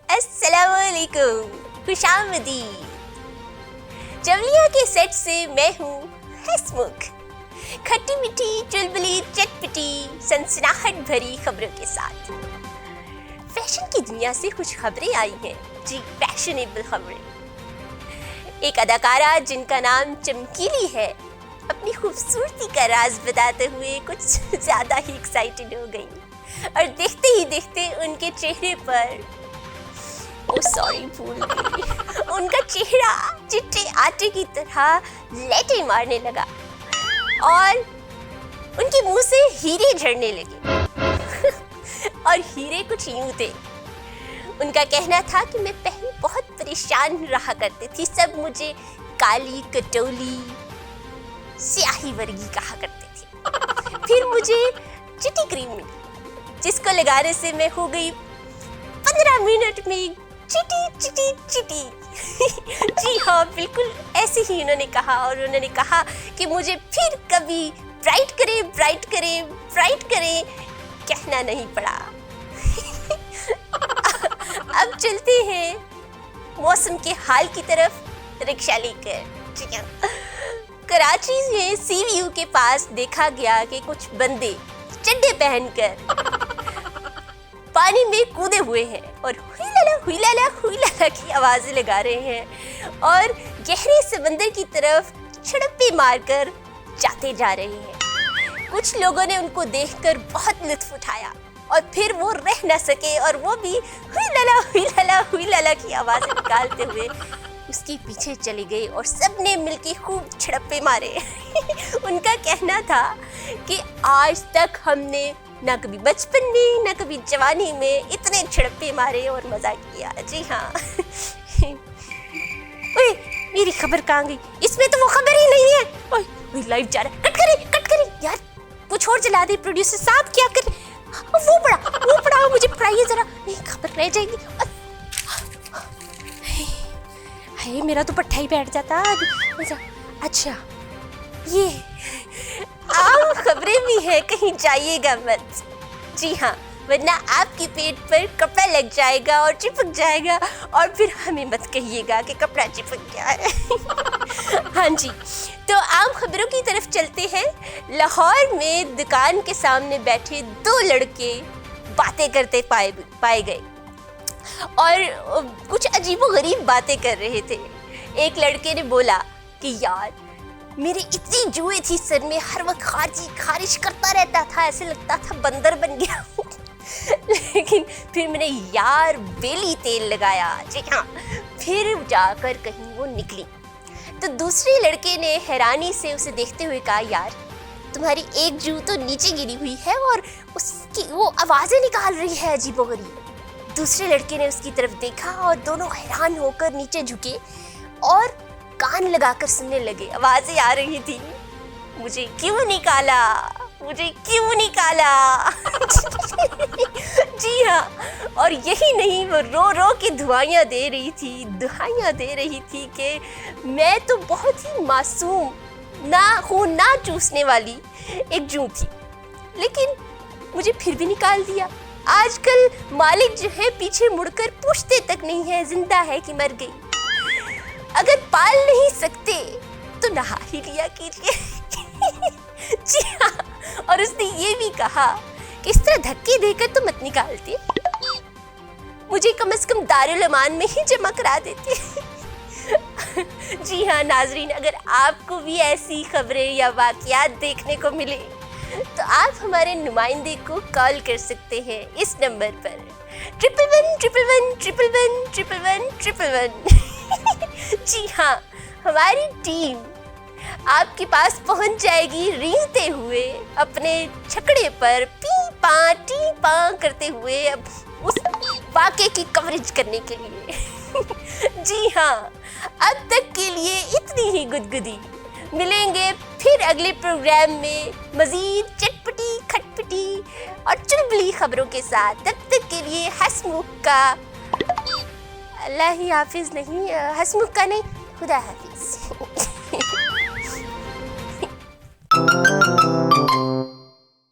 अस्सलामुअलैकुम, खुशामदीद। जवलिया के सेट से मैं हूँ हसमुख, खट्टी मीठी चुलबुली चटपटी सनसनाहट भरी खबरों के साथ। फैशन की दुनिया से कुछ खबरें आई हैं जी, फैशनेबल खबरें। एक अदाकारा जिनका नाम चमकीली है अपनी खूबसूरती का राज बताते हुए कुछ ज़्यादा ही एक्साइटेड हो गई और देखते ही देखते उनके चेहरे पर भूल गई, उनका चेहरा चिट्टे आटे की तरह लेटे मारने लगा और उनके मुंह से हीरे झड़ने लगे और हीरे कुछ यूं थे। उनका कहना था कि मैं पहले बहुत परेशान रहा करती थी, सब मुझे काली कटोली स्याही वर्गी कहा करते थे। फिर मुझे चिटी क्रीम मिली जिसको लगाने से मैं हो गई 15 मिनट में चिटी चिटी चिटी। जी हाँ, बिल्कुल ऐसे ही उन्होंने कहा और उन्होंने कहा कि मुझे फिर कभी ब्राइट करे कहना नहीं पड़ा। अब चलते हैं मौसम के हाल की तरफ रिक्शा लेकर। कराची में सीवीयू के पास देखा गया कि कुछ बंदे चड्डे पहनकर पानी में कूदे हुए हैं और हुई लाला की आवाजें लगा रहे हैं और गहरे समंदर की तरफ छड़प्पे मारकर जाते जा रहे हैं। कुछ लोगों ने उनको देखकर बहुत लुत्फ उठाया और फिर वो रह न सके और वो भी हुई लाला की आवाजें निकालते हुए उसके पीछे चले गए और सबने मिलके खूब छड़प्पे मारे। उनका कहना था कि आज तक हमने ना कभी बचपन में ना कभी जवानी में इतने छड़प्पे मारे और मजा किया। जी हाँ। ओए, मेरी खबर कहाँ गई? इसमें तो वो खबर ही नहीं है। ओए, लाइव जा रहा है, कट करे यार, कुछ और चला दे प्रोड्यूसर साहब, क्या करे? वो पड़ा मुझे पढ़ाइए जरा, नहीं खबर रह जाएगी। हाय, मेरा तो पट्टा ही बैठ जाता। अच्छा, ये आम खबरें भी है, कहीं जाइएगा मत। जी हाँ, वरना आपके पेट पर कपड़ा लग जाएगा और चिपक जाएगा और फिर हमें मत कहिएगा कि कपड़ा चिपक गया है। हाँ जी, तो आम खबरों की तरफ चलते हैं। लाहौर में दुकान के सामने बैठे 2 लड़के बातें करते पाए गए और कुछ अजीबोगरीब बातें कर रहे थे। एक लड़के ने बोला कि यार, मेरी इतनी जुए थी सर में, हर वक्त खारिश करता रहता था, ऐसे लगता था बंदर बन गया। लेकिन फिर मैंने यार बेली तेल लगाया। जी हाँ, फिर जाकर कहीं वो निकली। तो दूसरे लड़के ने हैरानी से उसे देखते हुए कहा, यार तुम्हारी एक जू तो नीचे गिरी हुई है और उसकी वो आवाजें निकाल रही है अजीबोगरीब। दूसरे लड़के ने उसकी तरफ देखा और दोनों हैरान होकर नीचे झुके और कान लगाकर सुनने लगे। आवाजें आ रही थी, मुझे क्यों निकाला। जी हाँ, और यही नहीं, वो रो रो के दुआएं दे रही थी कि मैं तो बहुत ही मासूम, ना चूसने वाली एक जूं थी, लेकिन मुझे फिर भी निकाल दिया। आजकल मालिक जो है पीछे मुड़कर पूछते तक नहीं है जिंदा है कि मर गई। अगर पाल नहीं सकते तो नहा ही लिया कीजिए। जी हाँ, और उसने ये भी कहा कि इस तरह धक्के देकर तो मत निकालते, मुझे कम से कम दारुल अमान में ही जमा करा देते। जी हाँ नाजरीन, अगर आपको भी ऐसी खबरें या वाकयात देखने को मिले तो आप हमारे नुमाइंदे को कॉल कर सकते हैं इस नंबर पर 1111111111। जी हाँ, हमारी टीम आपके पास पहुंच जाएगी रेंगते हुए अपने छकड़े पर पी पा करते हुए अब उस वाक़े की कवरेज करने के लिए। जी हाँ, अब तक के लिए इतनी ही गुदगुदी। मिलेंगे फिर अगले प्रोग्राम में मज़ीद चटपटी खटपटी और चुलबुली खबरों के साथ। तब तक के लिए हसमुख का अल्लाह ही हाफिज़ नहीं, हसमुख का नहीं, खुदा हाफिज़।